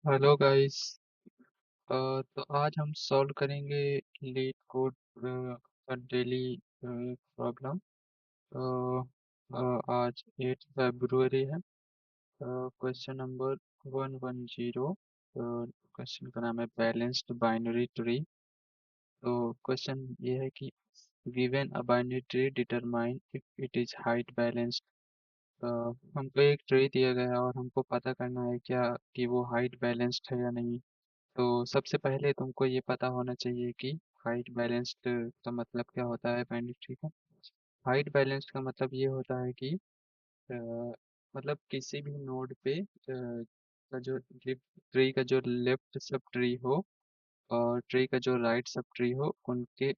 Hello guys. तो आज हम सॉल्व करेंगे लीड कोड का डेली प्रॉब्लम। तो आज 8 फरवरी है। Question number 110। क्वेश्चन का नाम है बैलेंस्ड बाइनरी ट्री। तो क्वेश्चन ये है कि given a binary tree determine if it is height balanced. हमको एक ट्री दिया गया है और हमको पता करना है क्या कि वो हाइट बैलेंस्ड है या नहीं। तो सबसे पहले तुमको ये पता होना चाहिए कि हाइट बैलेंस्ड का मतलब क्या होता है पेंडिट्री का। हाइट बैलेंस्ड का मतलब ये होता है कि मतलब किसी भी नोड पे का जो ट्री का जो लेफ्ट सब ट्री हो और ट्री का जो राइट सब ट्री हो उनके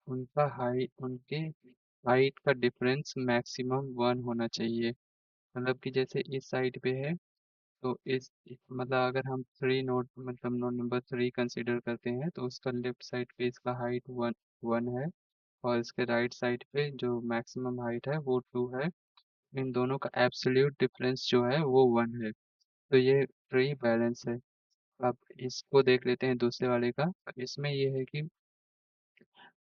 हाइट का डिफरेंस मैक्सिमम 1 होना चाहिए। मतलब कि जैसे इस साइड पे है तो मतलब अगर हम थ्री नोड मतलब नोड नंबर 3 कंसीडर करते हैं तो उसका लेफ्ट साइड पे इसका हाइट वन वन है और इसके राइट साइड पे जो मैक्सिमम हाइट है वो 2 है। इन दोनों का एब्सोल्यूट डिफरेंस जो है वो 1 है। तो ये ट्री बैलेंस है। अब इसको देख लेते हैं दूसरे वाले का। इसमें ये है कि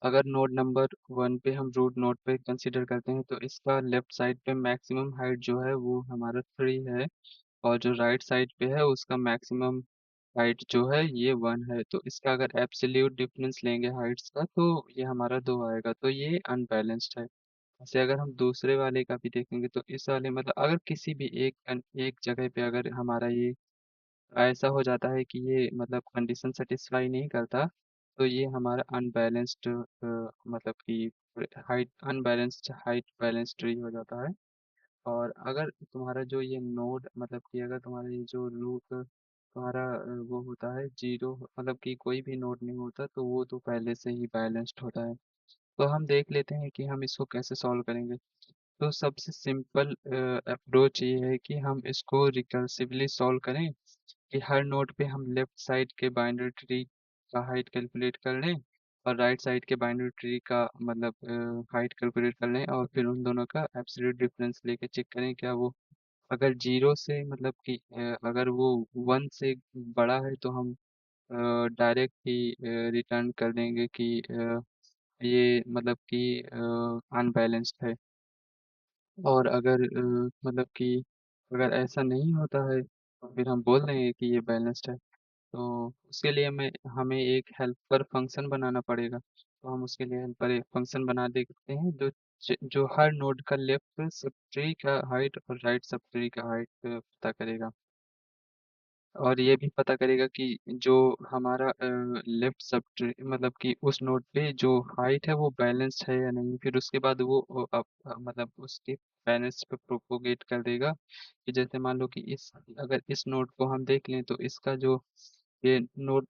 अगर नोड नंबर 1 पे हम रूट नोड पे कंसीडर करते हैं तो इसका लेफ्ट साइड पे मैक्सिमम हाइट जो है वो हमारा 3 है और जो राइट साइड पे है उसका मैक्सिमम हाइट जो है ये 1 है। तो इसका अगर एब्सोल्यूट डिफरेंस लेंगे हाइट्स का तो ये हमारा 2 आएगा, तो ये अनबैलेंस्ड है। जैसे अगर हम दूसरे वाले का भी देखेंगे तो इस वाले मतलब अगर किसी भी एक जगह पे अगर हमारा ये ऐसा हो जाता है कि ये मतलब कंडीशन सेटिस्फाई नहीं करता तो ये हमारा अनबैलेंस्ड मतलब कि height unbalanced height balance tree हो जाता है। और अगर तुम्हारा जो ये नोड मतलब कि अगर तुम्हारा ये जो लूप तुम्हारा वो होता है जीरो मतलब कि कोई भी नोड नहीं होता तो वो तो पहले से ही बैलेंस्ड होता है। तो हम देख लेते हैं कि हम इसको कैसे सॉल्व करेंगे। तो सबसे सिंपल अप्रोच ये है कि हम इसको रिकर्सिवली सॉल्व करें कि हर नोड पे हम लेफ्ट साइड के बाइनरी ट्री का हाइट कैलकुलेट कर लें और राइट साइड के बाइनरी ट्री का मतलब हाइट कैलकुलेट कर लें और फिर उन दोनों का एब्सोल्यूट डिफरेंस लेके चेक करें क्या वो अगर जीरो से मतलब कि अगर वो 1 से बड़ा है तो हम डायरेक्ट ही रिटर्न कर देंगे कि ये मतलब कि अनबैलेंस्ड है। और अगर मतलब कि अगर ऐसा नहीं होता है तो फिर हम बोल देंगे कि ये बैलेंस्ड है। तो उसके लिए हमें एक हेल्पर फंक्शन बनाना पड़ेगा। तो हम उसके लिए हेल्पर एक फंक्शन बना देते हैं जो हर नोड का लेफ्ट सब ट्री का हाइट और राइट सब ट्री का हाइट पता करेगा। और ये भी पता करेगा कि जो हमारा लेफ्ट सब ट्री मतलब कि उस नोड पे जो हाइट है वो बैलेंस्ड है या नहीं। फिर उसके बाद वो मतलब उसके बैलेंस पे प्रोपोगेट कर देगा कि जैसे मान लो कि इस अगर इस नोड को हम देख लें तो इसका जो ये नोड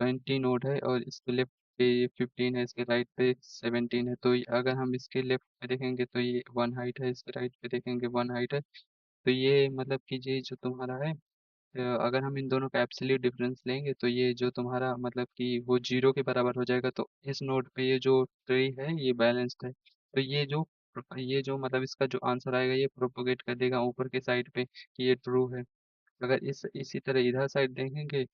20 नोड है और इसके लेफ्ट पे ये 15 है, इसके राइट पे 17 है। तो अगर हम इसके लेफ्ट पे देखेंगे तो ये 1 हाइट है, इसके राइट पे देखेंगे 1 हाइट है। तो ये मतलब कि ये जो तुम्हारा है अगर हम इन दोनों का एब्सोल्यूट डिफरेंस लेंगे तो ये जो तुम्हारा मतलब कि वो जीरो के बराबर हो जाएगा। तो इस नोड पे ये जो ट्री है ये बैलेंस्ड है। तो ये जो मतलब इसका जो आंसर आएगा ये प्रोपोगेट कर देगा ऊपर के साइड पे कि ये ट्रू है। अगर इसी तरह इधर साइड देखेंगे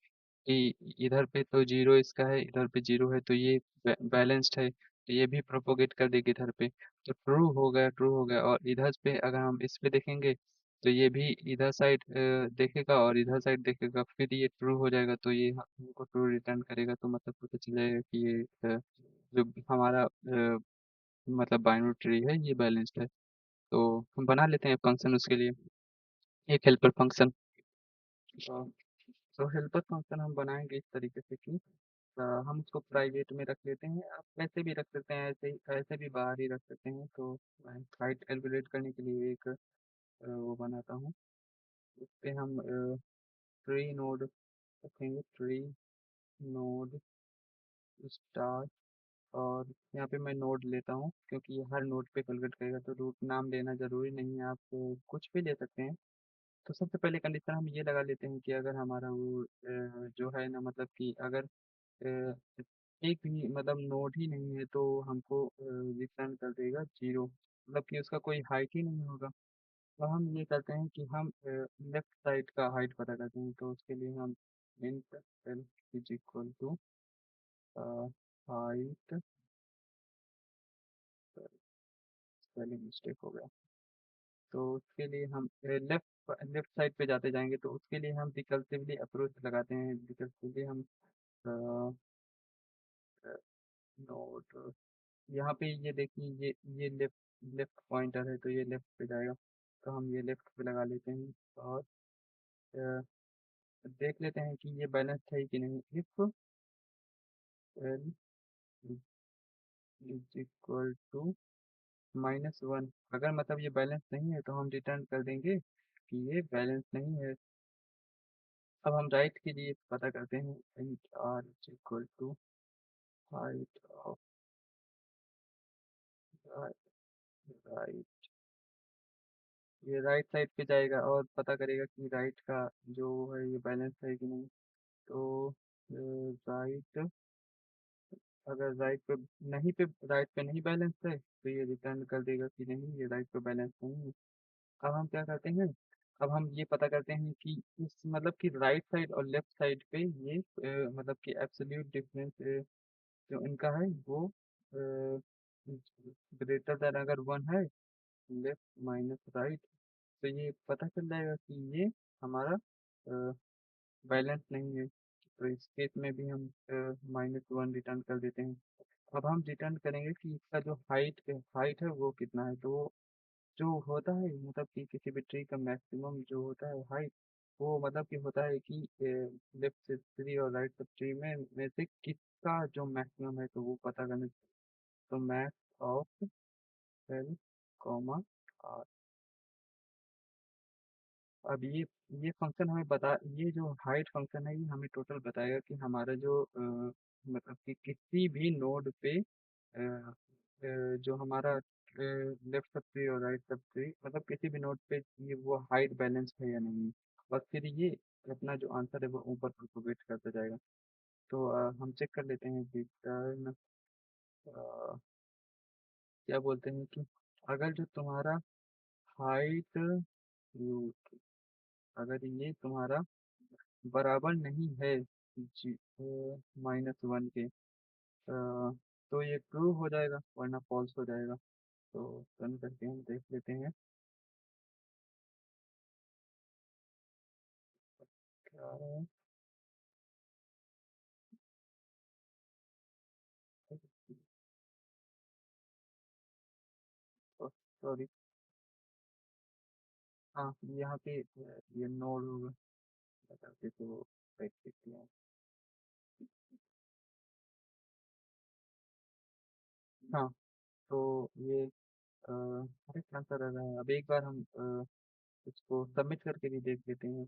कि इधर पे तो जीरो इसका है, इधर पे जीरो है, तो ये बैलेंस्ड है, तो ये भी प्रोपोगेट कर देगी इधर पे। तो ट्रू हो गया। और इधर पे अगर हम इस पे देखेंगे तो ये भी इधर साइड देखेगा और इधर साइड देखेगा, फिर ये ट्रू हो जाएगा, तो ये हमको ट्रू रिटर्न करेगा। तो मतलब पता चलेगा कि ये जो हमारा मतलब बाइनरी ट्री है ये बैलेंस्ड है। तो हम बना लेते हैं फंक्शन उसके लिए, एक हेल्पर फंक्शन। तो हेल्पर फंक्शन हम बनाएंगे इस तरीके से कि हम उसको प्राइवेट में रख लेते हैं। आप ऐसे भी रख सकते हैं, ऐसे भी बाहर ही रख सकते हैं। तो मैं हाइट कैलकुलेट करने के लिए एक वो बनाता हूँ। उस पे हम ट्री नोड रखेंगे, ट्री नोड स्टार। और यहाँ पे मैं नोड लेता हूँ क्योंकि ये हर नोड पे कैलकुलेट करेगा, तो रूट नाम लेना ज़रूरी नहीं है, आप कुछ भी ले सकते हैं। तो सबसे पहले कंडीशन हम ये लगा लेते हैं कि अगर हमारा वो जो है ना मतलब कि अगर अ, एक भी मतलब नोड ही नहीं है तो हमको रिटर्न कर देगा जीरो, मतलब कि उसका कोई हाइट ही नहीं होगा। तो हम ये करते हैं कि हम लेफ्ट साइड का हाइट पता करते हैं। तो उसके लिए हम int L is equal to height, spelling mistake हो गया। तो उसके लिए हम लेफ्ट लेफ्ट साइड पे जाते जाएंगे, तो उसके लिए हम रिकर्सिवली अप्रोच लगाते हैं। रिकर्सिवली हम नोड, यहाँ पे ये देखिए, ये लेफ्ट लेफ्ट पॉइंटर है, तो ये लेफ्ट पे जाएगा, तो हम ये लेफ्ट पे लगा लेते हैं। और अ, देख लेते हैं कि ये बैलेंस है कि नहीं। If L is equal to -1, अगर मतलब ये बैलेंस नहीं है तो हम रिटर्न कर देंगे कि ये बैलेंस नहीं है। अब हम राइट के लिए पता करते हैं, int R is equal to height of right. ये राइट साइड पे जाएगा और पता करेगा कि राइट का जो है ये बैलेंस है कि नहीं। तो राइट, अगर राइट पे नहीं, पे राइट पे नहीं बैलेंस है तो ये रिटर्न कर देगा कि नहीं, ये राइट पे बैलेंस नहीं है। अब हम क्या करते हैं, अब हम ये पता करते हैं कि इस मतलब कि राइट साइड और लेफ्ट साइड पे ये मतलब कि एब्सोल्यूट डिफरेंस जो इनका है वो ग्रेटर देन अगर 1 है, लेफ्ट माइनस राइट, तो ये पता चल जाएगा कि ये हमारा बैलेंस नहीं है। तो इस केस में भी हम -1 रिटर्न कर देते हैं। अब हम रिटर्न करेंगे कि इसका जो हाइट है वो कितना है। तो वो जो होता है मतलब कि किसी भी ट्री का मैक्सिमम जो होता है हाइट, वो मतलब कि होता है कि लेफ्ट से ट्री और राइट से ट्री में से किसका जो मैक्सिमम है, तो वो पता करने। तो मैक्स ऑफ एल कॉमा, अब ये फंक्शन हमें बता, ये जो हाइट फंक्शन है ये हमें टोटल बताएगा कि हमारा जो मतलब कि किसी भी नोड पे जो हमारा लेफ्ट सब ट्री और राइट सब ट्री मतलब किसी भी नोड पे ये वो हाइट बैलेंस है या नहीं। और फिर ये अपना जो आंसर है वो ऊपर प्रोपोगेट करता जाएगा। तो हम चेक कर लेते हैं रिटर्न, क्या बोलते हैं कि अगर जो तुम्हारा हाइट, अगर ये तुम्हारा बराबर नहीं है जी -1 के, तो ये ट्रू हो जाएगा वरना फॉल्स हो जाएगा। तो रन करके हम देख लेते हैं क्या है। सॉरी, हाँ यहाँ पे ये नोड होगा, बताते तो देख सकते हैं। हाँ, तो ये अरे क्या कर रहा है, अब एक बार हम इसको सबमिट करके भी देख लेते हैं।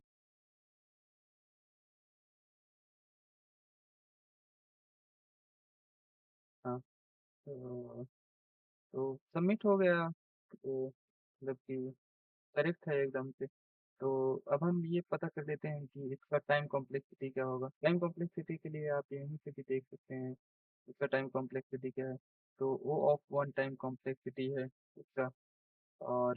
हाँ, तो सबमिट हो गया, तो मतलब कि करेक्ट है एकदम से। तो अब हम ये पता कर लेते हैं कि इसका टाइम कॉम्प्लेक्सिटी क्या होगा। टाइम कॉम्प्लेक्सिटी के लिए आप यहीं से भी देख सकते हैं इसका टाइम कॉम्प्लेक्सिटी क्या है। तो ओ ऑफ 1 टाइम कॉम्प्लेक्सिटी है इसका। और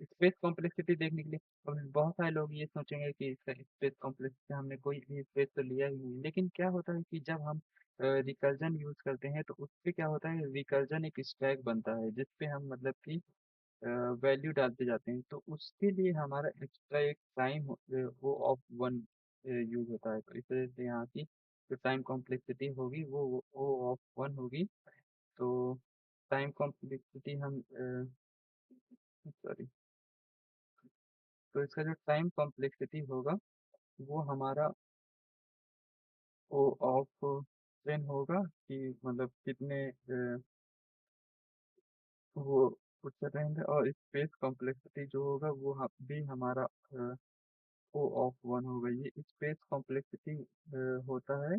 स्पेस कॉम्प्लेक्सिटी देखने के लिए अब बहुत सारे लोग ये सोचेंगे कि इसका स्पेस कॉम्प्लेक्सिटी हमने कोई भी स्पेस तो लिया ही नहीं, लेकिन क्या होता है कि जब हम रिकर्जन यूज करते हैं तो उससे क्या होता है, रिकर्जन एक स्टैक बनता है जिसपे हम मतलब कि वैल्यू डालते जाते हैं। तो उसके लिए हमारा एक्स्ट्रा एक टाइम वो ऑफ 1 यूज होता है। तो इस वजह से यहाँ की जो टाइम कॉम्प्लेक्सिटी होगी वो ओ ऑफ 1 होगी। तो टाइम कॉम्प्लेक्सिटी हम सॉरी, तो इसका जो टाइम कॉम्प्लेक्सिटी होगा वो हमारा ओ ऑफ 10 होगा, कि मतलब कितने वो उससे रहेंगे। और स्पेस कॉम्प्लेक्सिटी जो होगा वो भी हमारा ओ ऑफ 1 होगा। ये स्पेस कॉम्प्लेक्सिटी होता है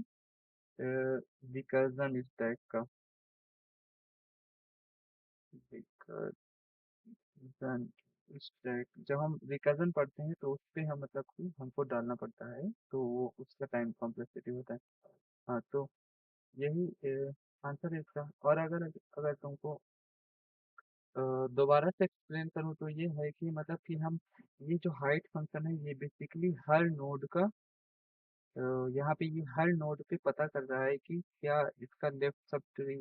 रिकर्जन स्टैक का। रिकर्जन स्टैक जब हम रिकर्जन पढ़ते हैं तो उस पे हम मतलब कि हमको डालना पड़ता है, तो वो उसका टाइम कॉम्प्लेक्सिटी होता है। हाँ, तो यही आंसर है इसका। और अगर अगर तुमको दोबारा से एक्सप्लेन करूँ तो ये है कि मतलब कि हम ये जो हाइट फंक्शन है ये बेसिकली हर नोड का यहाँ पे ये हर नोड पे पता कर रहा है कि क्या इसका लेफ्ट सब ट्री,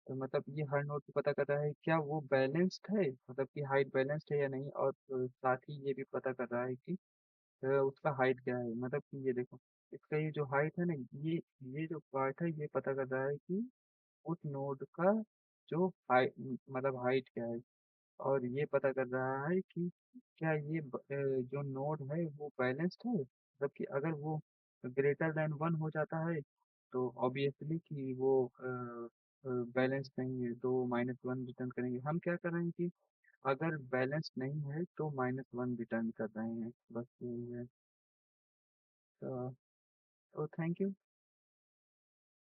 तो मतलब ये हर नोड पे पता कर रहा है क्या वो बैलेंस्ड है, मतलब कि हाइट बैलेंस्ड है या नहीं, और साथ ही ये भी पता कर रहा है कि उसका हाइट क्या है, मतलब कि ये देखो इसका ये जो हाइट है ना, ये जो पार्ट है ये पता कर रहा है कि उस नोड का जो हाइट, मतलब हाइट क्या है, और ये पता कर रहा है कि क्या ये जो नोड है वो बैलेंस्ड है, मतलब कि अगर वो ग्रेटर देन वन हो जाता है तो ऑब्वियसली कि वो बैलेंस नहीं है, तो -1 रिटर्न करेंगे। हम क्या कर रहे हैं कि अगर बैलेंस नहीं है तो -1 रिटर्न कर रहे हैं, बस यही है। तो थैंक यू।